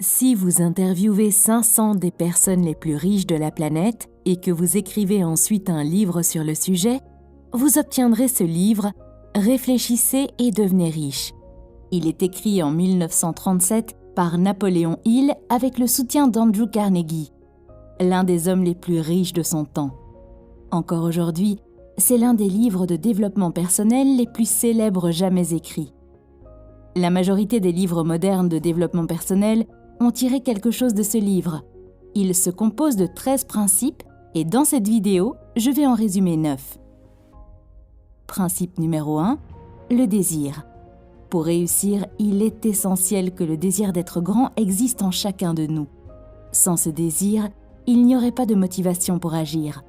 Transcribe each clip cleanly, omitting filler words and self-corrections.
Si vous interviewez 500 des personnes les plus riches de la planète et que vous écrivez ensuite un livre sur le sujet, vous obtiendrez ce livre « Réfléchissez et devenez riche ». Il est écrit en 1937 par Napoléon Hill avec le soutien d'Andrew Carnegie, l'un des hommes les plus riches de son temps. Encore aujourd'hui, c'est l'un des livres de développement personnel les plus célèbres jamais écrits. La majorité des livres modernes de développement personnel ont tiré quelque chose de ce livre. Il se compose de 13 principes et dans cette vidéo, je vais en résumer 9. Principe numéro 1, le désir. Pour réussir, il est essentiel que le désir d'être grand existe en chacun de nous. Sans ce désir, il n'y aurait pas de motivation pour agir.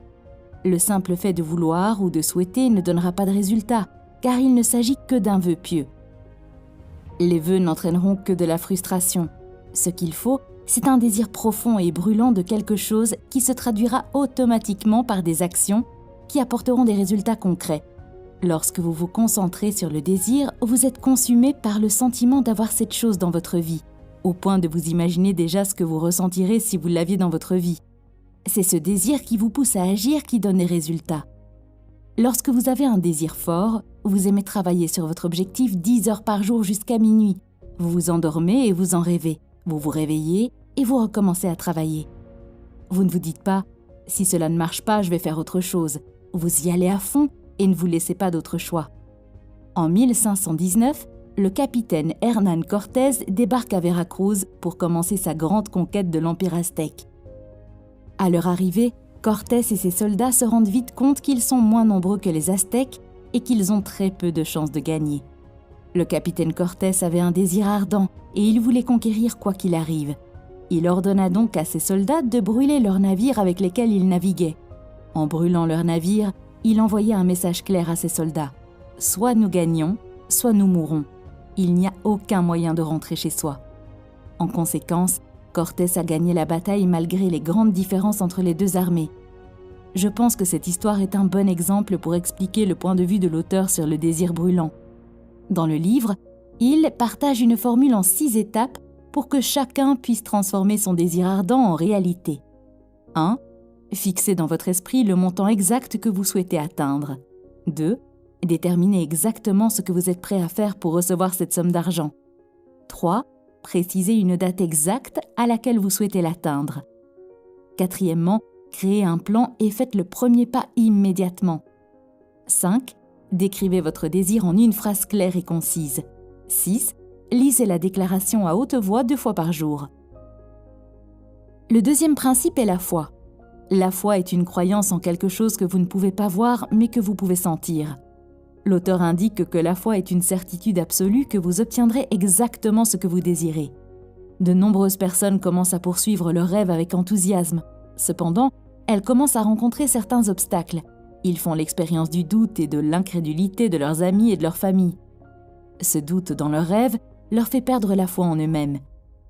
Le simple fait de vouloir ou de souhaiter ne donnera pas de résultat, car il ne s'agit que d'un vœu pieux. Les vœux n'entraîneront que de la frustration. Ce qu'il faut, c'est un désir profond et brûlant de quelque chose qui se traduira automatiquement par des actions qui apporteront des résultats concrets. Lorsque vous vous concentrez sur le désir, vous êtes consumé par le sentiment d'avoir cette chose dans votre vie, au point de vous imaginer déjà ce que vous ressentirez si vous l'aviez dans votre vie. C'est ce désir qui vous pousse à agir qui donne des résultats. Lorsque vous avez un désir fort, vous aimez travailler sur votre objectif 10 heures par jour jusqu'à minuit. Vous vous endormez et vous en rêvez. Vous vous réveillez et vous recommencez à travailler. Vous ne vous dites pas « si cela ne marche pas, je vais faire autre chose ». Vous y allez à fond et ne vous laissez pas d'autre choix. En 1519, le capitaine Hernán Cortés débarque à Veracruz pour commencer sa grande conquête de l'Empire aztèque. À leur arrivée, Cortés et ses soldats se rendent vite compte qu'ils sont moins nombreux que les Aztèques et qu'ils ont très peu de chances de gagner. Le capitaine Cortés avait un désir ardent et il voulait conquérir quoi qu'il arrive. Il ordonna donc à ses soldats de brûler leurs navires avec lesquels ils naviguaient. En brûlant leurs navires, il envoyait un message clair à ses soldats. « Soit nous gagnons, soit nous mourrons. Il n'y a aucun moyen de rentrer chez soi. » En conséquence, Cortés a gagné la bataille malgré les grandes différences entre les deux armées. Je pense que cette histoire est un bon exemple pour expliquer le point de vue de l'auteur sur le désir brûlant. Dans le livre, il partage une formule en 6 étapes pour que chacun puisse transformer son désir ardent en réalité. 1. Fixez dans votre esprit le montant exact que vous souhaitez atteindre. 2. Déterminez exactement ce que vous êtes prêt à faire pour recevoir cette somme d'argent. 3. Précisez une date exacte à laquelle vous souhaitez l'atteindre. 4. Créez un plan et faites le premier pas immédiatement. 5. Décrivez votre désir en une phrase claire et concise. 6. Lisez la déclaration à haute voix 2 fois par jour. Le deuxième principe est la foi. La foi est une croyance en quelque chose que vous ne pouvez pas voir mais que vous pouvez sentir. L'auteur indique que la foi est une certitude absolue que vous obtiendrez exactement ce que vous désirez. De nombreuses personnes commencent à poursuivre leurs rêves avec enthousiasme. Cependant, elles commencent à rencontrer certains obstacles. Ils font l'expérience du doute et de l'incrédulité de leurs amis et de leur famille. Ce doute dans leurs rêves leur fait perdre la foi en eux-mêmes.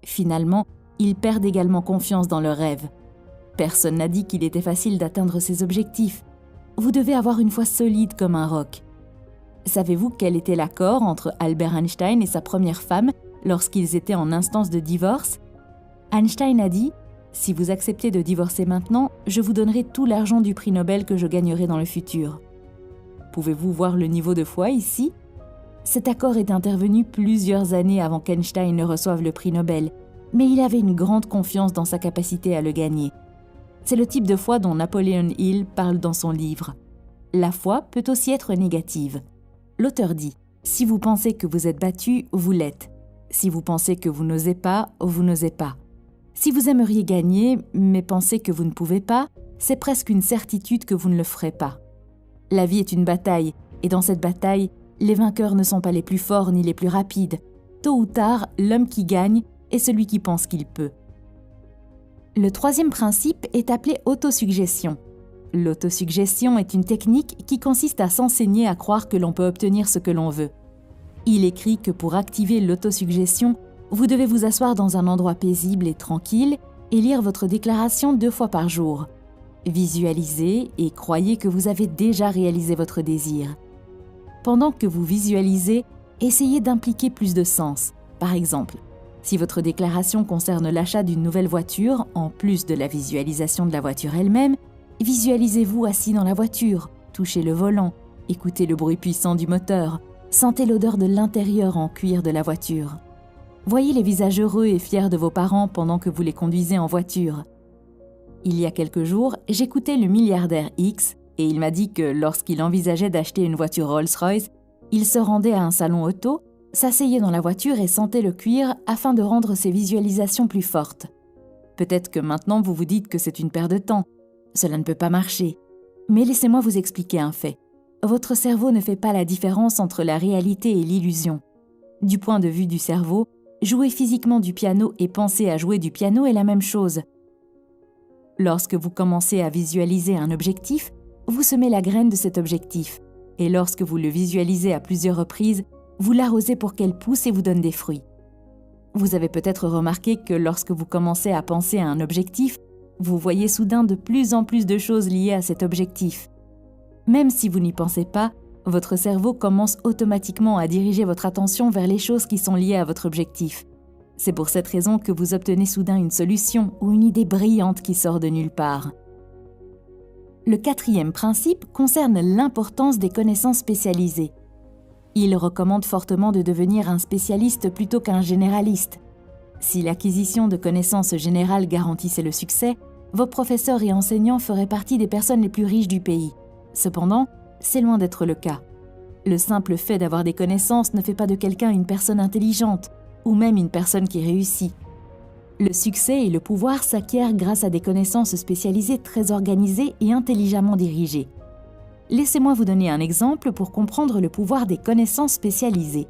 Finalement, ils perdent également confiance dans leurs rêves. Personne n'a dit qu'il était facile d'atteindre ses objectifs. Vous devez avoir une foi solide comme un roc. Savez-vous quel était l'accord entre Albert Einstein et sa première femme lorsqu'ils étaient en instance de divorce? Einstein a dit « Si vous acceptez de divorcer maintenant, je vous donnerai tout l'argent du prix Nobel que je gagnerai dans le futur. » Pouvez-vous voir le niveau de foi ici? Cet accord est intervenu plusieurs années avant qu'Einstein ne reçoive le prix Nobel, mais il avait une grande confiance dans sa capacité à le gagner. C'est le type de foi dont Napoléon Hill parle dans son livre. La foi peut aussi être négative. L'auteur dit « Si vous pensez que vous êtes battu, vous l'êtes. Si vous pensez que vous n'osez pas, vous n'osez pas. Si vous aimeriez gagner, mais pensez que vous ne pouvez pas, c'est presque une certitude que vous ne le ferez pas. La vie est une bataille, et dans cette bataille, les vainqueurs ne sont pas les plus forts ni les plus rapides. Tôt ou tard, l'homme qui gagne est celui qui pense qu'il peut. » Le troisième principe est appelé autosuggestion. L'autosuggestion est une technique qui consiste à s'enseigner à croire que l'on peut obtenir ce que l'on veut. Il écrit que pour activer l'autosuggestion, vous devez vous asseoir dans un endroit paisible et tranquille et lire votre déclaration 2 fois par jour. Visualisez et croyez que vous avez déjà réalisé votre désir. Pendant que vous visualisez, essayez d'impliquer plus de sens. Par exemple, Si votre déclaration concerne l'achat d'une nouvelle voiture, en plus de la visualisation de la voiture elle-même, visualisez-vous assis dans la voiture, touchez le volant, écoutez le bruit puissant du moteur, sentez l'odeur de l'intérieur en cuir de la voiture. Voyez les visages heureux et fiers de vos parents pendant que vous les conduisez en voiture. Il y a quelques jours, j'écoutais le milliardaire X et il m'a dit que lorsqu'il envisageait d'acheter une voiture Rolls-Royce, il se rendait à un salon auto, s'asseyait dans la voiture et sentait le cuir afin de rendre ses visualisations plus fortes. Peut-être que maintenant vous vous dites que c'est une perte de temps. Cela ne peut pas marcher. Mais laissez-moi vous expliquer un fait. Votre cerveau ne fait pas la différence entre la réalité et l'illusion. Du point de vue du cerveau, jouer physiquement du piano et penser à jouer du piano est la même chose. Lorsque vous commencez à visualiser un objectif, vous semez la graine de cet objectif. Et lorsque vous le visualisez à plusieurs reprises, vous l'arrosez pour qu'elle pousse et vous donne des fruits. Vous avez peut-être remarqué que lorsque vous commencez à penser à un objectif, vous voyez soudain de plus en plus de choses liées à cet objectif. Même si vous n'y pensez pas, votre cerveau commence automatiquement à diriger votre attention vers les choses qui sont liées à votre objectif. C'est pour cette raison que vous obtenez soudain une solution ou une idée brillante qui sort de nulle part. Le 4e principe concerne l'importance des connaissances spécialisées. Il recommande fortement de devenir un spécialiste plutôt qu'un généraliste. Si l'acquisition de connaissances générales garantissait le succès, vos professeurs et enseignants feraient partie des personnes les plus riches du pays. Cependant, c'est loin d'être le cas. Le simple fait d'avoir des connaissances ne fait pas de quelqu'un une personne intelligente, ou même une personne qui réussit. Le succès et le pouvoir s'acquièrent grâce à des connaissances spécialisées très organisées et intelligemment dirigées. Laissez-moi vous donner un exemple pour comprendre le pouvoir des connaissances spécialisées.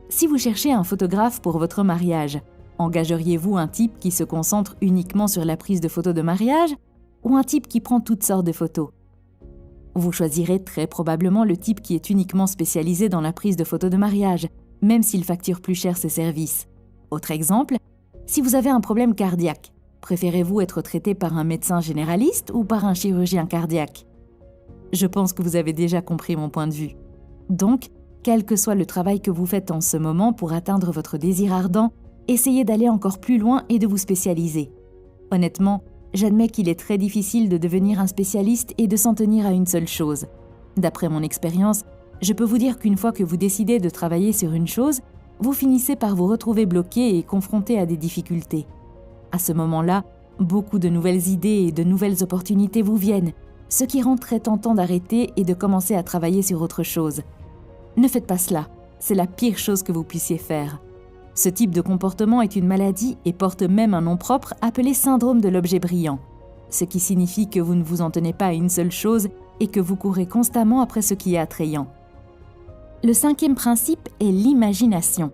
Si vous cherchez un photographe pour votre mariage, engageriez-vous un type qui se concentre uniquement sur la prise de photos de mariage ou un type qui prend toutes sortes de photos? Vous choisirez très probablement le type qui est uniquement spécialisé dans la prise de photos de mariage, même s'il facture plus cher ses services. Autre exemple, si vous avez un problème cardiaque, préférez-vous être traité par un médecin généraliste ou par un chirurgien cardiaque? Je pense que vous avez déjà compris mon point de vue. Donc, quel que soit le travail que vous faites en ce moment pour atteindre votre désir ardent, essayez d'aller encore plus loin et de vous spécialiser. Honnêtement, j'admets qu'il est très difficile de devenir un spécialiste et de s'en tenir à une seule chose. D'après mon expérience, je peux vous dire qu'une fois que vous décidez de travailler sur une chose, vous finissez par vous retrouver bloqué et confronté à des difficultés. À ce moment-là, beaucoup de nouvelles idées et de nouvelles opportunités vous viennent, ce qui rend très tentant d'arrêter et de commencer à travailler sur autre chose. Ne faites pas cela, c'est la pire chose que vous puissiez faire. Ce type de comportement est une maladie et porte même un nom propre appelé syndrome de l'objet brillant, ce qui signifie que vous ne vous en tenez pas à une seule chose et que vous courez constamment après ce qui est attrayant. Le 5e principe est l'imagination.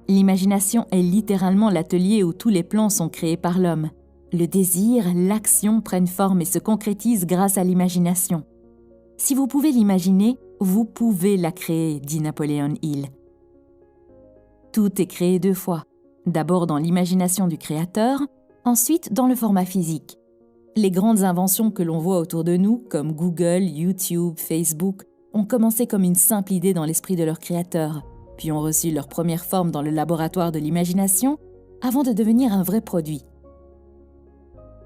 L'imagination est littéralement l'atelier où tous les plans sont créés par l'homme. Le désir, l'action prennent forme et se concrétisent grâce à l'imagination. Si vous pouvez l'imaginer, vous pouvez la créer, dit Napoléon Hill. Tout est créé 2 fois. D'abord dans l'imagination du créateur, ensuite dans le format physique. Les grandes inventions que l'on voit autour de nous, comme Google, YouTube, Facebook, ont commencé comme une simple idée dans l'esprit de leur créateur, puis ont reçu leur première forme dans le laboratoire de l'imagination, avant de devenir un vrai produit.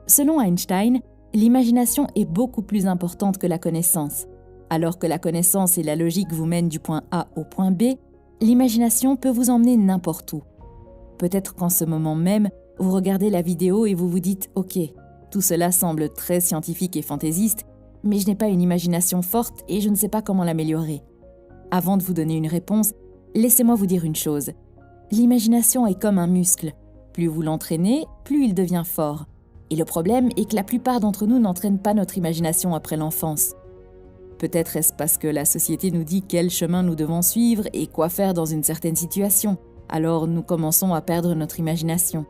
Selon Einstein, l'imagination est beaucoup plus importante que la connaissance. Alors que la connaissance et la logique vous mènent du point A au point B, l'imagination peut vous emmener n'importe où. Peut-être qu'en ce moment même, vous regardez la vidéo et vous vous dites « Ok, tout cela semble très scientifique et fantaisiste, mais je n'ai pas une imagination forte et je ne sais pas comment l'améliorer. » Avant de vous donner une réponse, laissez-moi vous dire une chose. L'imagination est comme un muscle. Plus vous l'entraînez, plus il devient fort. Et le problème est que la plupart d'entre nous n'entraînent pas notre imagination après l'enfance. Peut-être est-ce parce que la société nous dit quel chemin nous devons suivre et quoi faire dans une certaine situation, alors nous commençons à perdre notre imagination.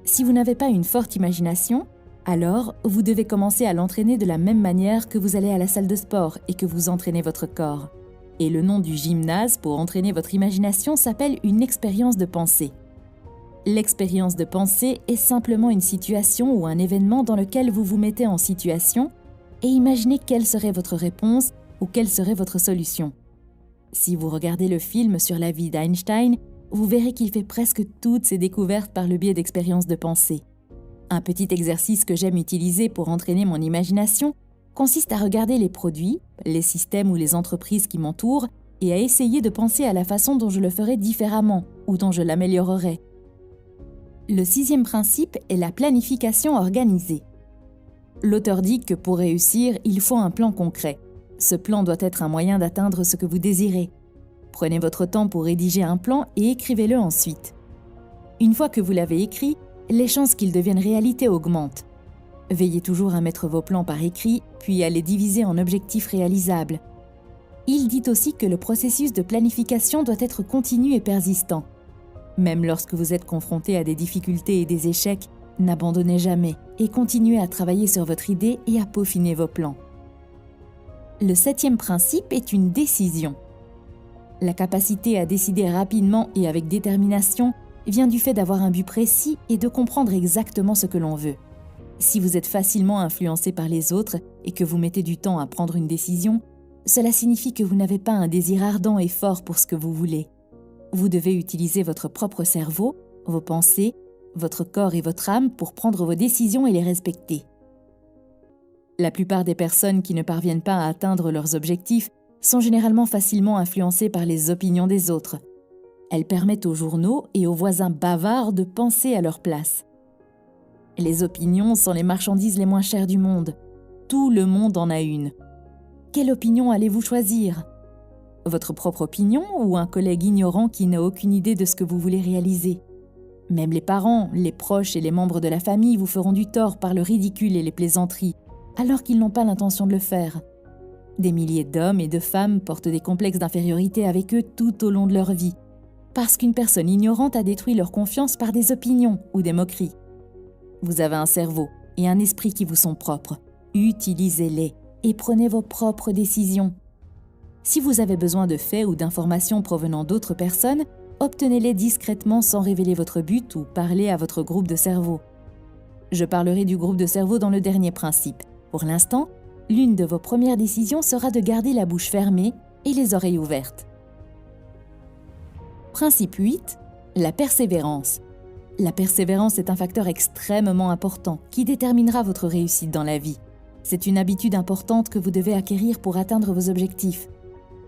Si vous n'avez pas une forte imagination, alors vous devez commencer à l'entraîner de la même manière que vous allez à la salle de sport et que vous entraînez votre corps. Et le nom du gymnase pour entraîner votre imagination s'appelle une expérience de pensée. L'expérience de pensée est simplement une situation ou un événement dans lequel vous vous mettez en situation et imaginez quelle serait votre réponse ou quelle serait votre solution. Si vous regardez le film sur la vie d'Einstein, vous verrez qu'il fait presque toutes ses découvertes par le biais d'expériences de pensée. Un petit exercice que j'aime utiliser pour entraîner mon imagination consiste à regarder les produits, les systèmes ou les entreprises qui m'entourent et à essayer de penser à la façon dont je le ferais différemment ou dont je l'améliorerais. Le 6e principe est la planification organisée. L'auteur dit que pour réussir, il faut un plan concret. Ce plan doit être un moyen d'atteindre ce que vous désirez. Prenez votre temps pour rédiger un plan et écrivez-le ensuite. Une fois que vous l'avez écrit, les chances qu'il devienne réalité augmentent. Veillez toujours à mettre vos plans par écrit, puis à les diviser en objectifs réalisables. Il dit aussi que le processus de planification doit être continu et persistant. Même lorsque vous êtes confronté à des difficultés et des échecs, n'abandonnez jamais et continuez à travailler sur votre idée et à peaufiner vos plans. Le 7e principe est une décision. La capacité à décider rapidement et avec détermination vient du fait d'avoir un but précis et de comprendre exactement ce que l'on veut. Si vous êtes facilement influencé par les autres et que vous mettez du temps à prendre une décision, cela signifie que vous n'avez pas un désir ardent et fort pour ce que vous voulez. Vous devez utiliser votre propre cerveau, vos pensées, votre corps et votre âme pour prendre vos décisions et les respecter. La plupart des personnes qui ne parviennent pas à atteindre leurs objectifs sont généralement facilement influencées par les opinions des autres. Elles permettent aux journaux et aux voisins bavards de penser à leur place. Les opinions sont les marchandises les moins chères du monde. Tout le monde en a une. Quelle opinion allez-vous choisir ? Votre propre opinion ou un collègue ignorant qui n'a aucune idée de ce que vous voulez réaliser ? Même les parents, les proches et les membres de la famille vous feront du tort par le ridicule et les plaisanteries, alors qu'ils n'ont pas l'intention de le faire. Des milliers d'hommes et de femmes portent des complexes d'infériorité avec eux tout au long de leur vie, parce qu'une personne ignorante a détruit leur confiance par des opinions ou des moqueries. Vous avez un cerveau et un esprit qui vous sont propres. Utilisez-les et prenez vos propres décisions. Si vous avez besoin de faits ou d'informations provenant d'autres personnes, obtenez-les discrètement sans révéler votre but ou parlez à votre groupe de cerveau. Je parlerai du groupe de cerveau dans le dernier principe. Pour l'instant, l'une de vos premières décisions sera de garder la bouche fermée et les oreilles ouvertes. Principe 8. La persévérance. La persévérance est un facteur extrêmement important qui déterminera votre réussite dans la vie. C'est une habitude importante que vous devez acquérir pour atteindre vos objectifs.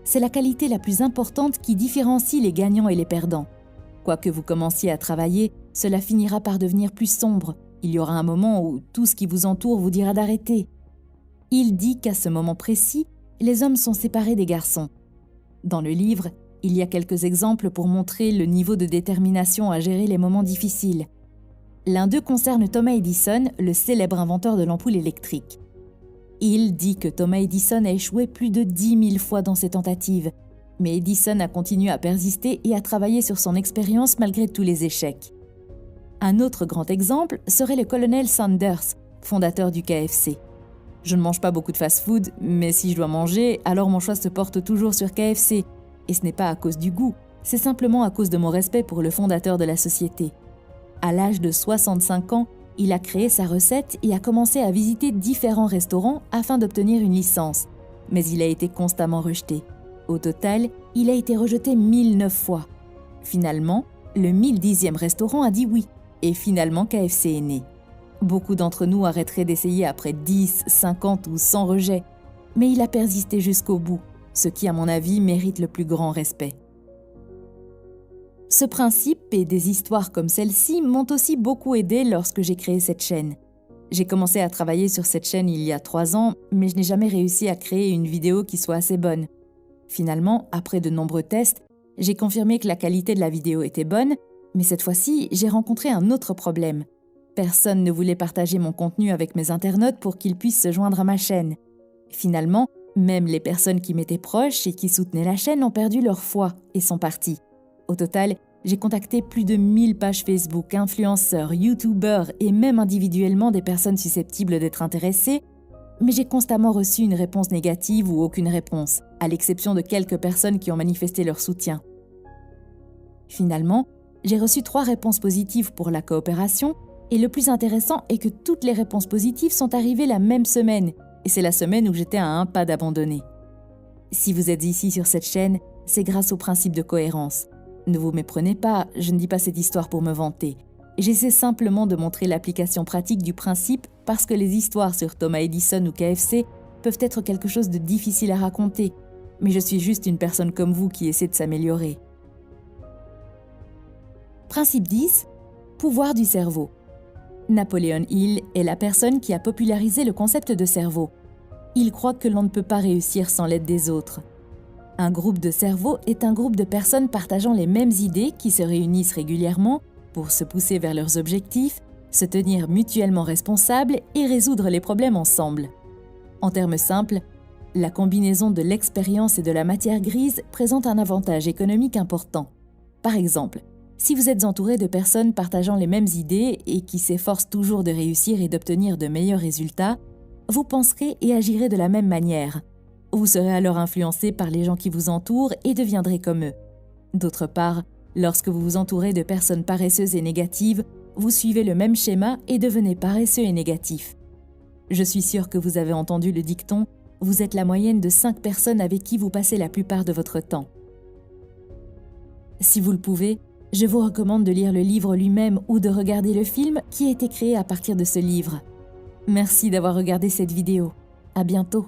C'est la qualité la plus importante qui différencie les gagnants et les perdants. Quoi que vous commenciez à travailler, cela finira par devenir plus sombre. Il y aura un moment où tout ce qui vous entoure vous dira d'arrêter. Il dit qu'à ce moment précis, les hommes sont séparés des garçons. Dans le livre, il y a quelques exemples pour montrer le niveau de détermination à gérer les moments difficiles. L'un d'eux concerne Thomas Edison, le célèbre inventeur de l'ampoule électrique. Il dit que Thomas Edison a échoué plus de 10 000 fois dans ses tentatives, mais Edison a continué à persister et à travailler sur son expérience malgré tous les échecs. Un autre grand exemple serait le colonel Sanders, fondateur du KFC. Je ne mange pas beaucoup de fast-food, mais si je dois manger, alors mon choix se porte toujours sur KFC. Et ce n'est pas à cause du goût, c'est simplement à cause de mon respect pour le fondateur de la société. À l'âge de 65 ans, il a créé sa recette et a commencé à visiter différents restaurants afin d'obtenir une licence. Mais il a été constamment rejeté. Au total, il a été rejeté 1009 fois. Finalement, le 1010e restaurant a dit oui. Et finalement, KFC est né. Beaucoup d'entre nous arrêteraient d'essayer après 10, 50 ou 100 rejets. Mais il a persisté jusqu'au bout, ce qui, à mon avis, mérite le plus grand respect. Ce principe et des histoires comme celle-ci m'ont aussi beaucoup aidé lorsque j'ai créé cette chaîne. J'ai commencé à travailler sur cette chaîne il y a 3 ans, mais je n'ai jamais réussi à créer une vidéo qui soit assez bonne. Finalement, après de nombreux tests, j'ai confirmé que la qualité de la vidéo était bonne, mais cette fois-ci, j'ai rencontré un autre problème. Personne ne voulait partager mon contenu avec mes internautes pour qu'ils puissent se joindre à ma chaîne. Finalement, même les personnes qui m'étaient proches et qui soutenaient la chaîne ont perdu leur foi et sont parties. Au total, j'ai contacté plus de 1000 pages Facebook, influenceurs, youtubeurs et même individuellement des personnes susceptibles d'être intéressées, mais j'ai constamment reçu une réponse négative ou aucune réponse, à l'exception de quelques personnes qui ont manifesté leur soutien. Finalement, j'ai reçu 3 réponses positives pour la coopération, et le plus intéressant est que toutes les réponses positives sont arrivées la même semaine, et c'est la semaine où j'étais à un pas d'abandonner. Si vous êtes ici sur cette chaîne, c'est grâce au principe de cohérence. Ne vous méprenez pas, je ne dis pas cette histoire pour me vanter. J'essaie simplement de montrer l'application pratique du principe parce que les histoires sur Thomas Edison ou KFC peuvent être quelque chose de difficile à raconter, mais je suis juste une personne comme vous qui essaie de s'améliorer. Principe 10. Pouvoir du cerveau. Napoléon Hill est la personne qui a popularisé le concept de cerveau. Il croit que l'on ne peut pas réussir sans l'aide des autres. Un groupe de cerveau est un groupe de personnes partageant les mêmes idées qui se réunissent régulièrement pour se pousser vers leurs objectifs, se tenir mutuellement responsables et résoudre les problèmes ensemble. En termes simples, la combinaison de l'expérience et de la matière grise présente un avantage économique important. Par exemple, si vous êtes entouré de personnes partageant les mêmes idées et qui s'efforcent toujours de réussir et d'obtenir de meilleurs résultats, vous penserez et agirez de la même manière. Vous serez alors influencé par les gens qui vous entourent et deviendrez comme eux. D'autre part, lorsque vous vous entourez de personnes paresseuses et négatives, vous suivez le même schéma et devenez paresseux et négatif. Je suis sûre que vous avez entendu le dicton « Vous êtes la moyenne de 5 personnes avec qui vous passez la plupart de votre temps ». Si vous le pouvez, je vous recommande de lire le livre lui-même ou de regarder le film qui a été créé à partir de ce livre. Merci d'avoir regardé cette vidéo. À bientôt.